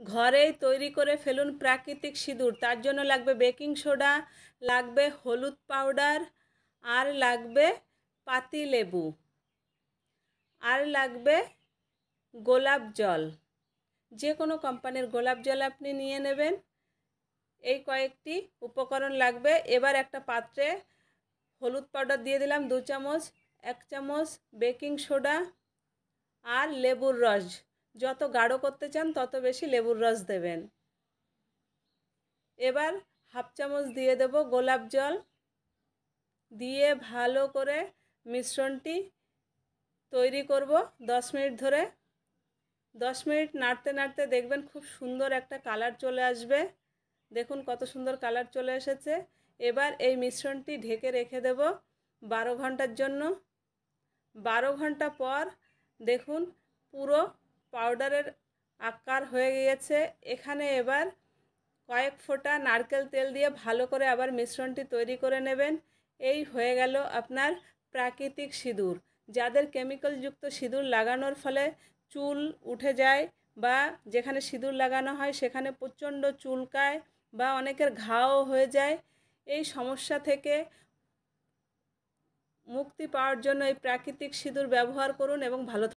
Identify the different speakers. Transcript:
Speaker 1: ঘরেই তৈরি করে ফেলুন প্রাকৃতিক সিঁদুর। তার জন্য লাগবে বেকিং সোডা, লাগবে হলুদ পাউডার, আর লাগবে পাতিলেবু, আর লাগবে গোলাপ জল। যে কোনো কোম্পানির গোলাপ জল আপনি নিয়ে নেবেন। এই কয়েকটি উপকরণ লাগবে। এবার একটা পাত্রে হলুদ পাউডার দিয়ে দিলাম 2 চামচ, 1 চামচ বেকিং সোডা আর লেবুর রস। যত গাঢ় করতে চান তত বেশি লেবুর রস দেবেন। এবার হাফ চামচ দিয়ে দেব গোলাপ জল, দিয়ে ভালো করে মিশ্রণটি তৈরি করব 10 মিনিট ধরে। 10 মিনিট নাড়তে নাড়তে দেখবেন খুব সুন্দর একটা কালার চলে আসবে। দেখুন কত সুন্দর কালার চলে এসেছে। এবার এই মিশ্রণটি ঢেকে রেখে দেব 12 ঘন্টার জন্য। 12 ঘন্টা পর দেখুন পুরো পাউডারের আকার হয়ে গিয়েছে। এখানে এবার কয়েক ফোঁটা নারকেল তেল দিয়ে ভালো করে আবার মিশ্রণটি তৈরি করে নেবেন। এই হয়ে গেল আপনার প্রাকৃতিক সিঁদুর। যাদের কেমিক্যালযুক্ত সিঁদুর লাগানোর ফলে চুল উঠে যায় বা যেখানে সিঁদুর লাগানো হয় সেখানে প্রচণ্ড চুলকায় বা অনেকের ঘাও হয়ে যায়, এই সমস্যা থেকে মুক্তি পাওয়ার জন্য এই প্রাকৃতিক সিঁদুর ব্যবহার করুন এবং ভালো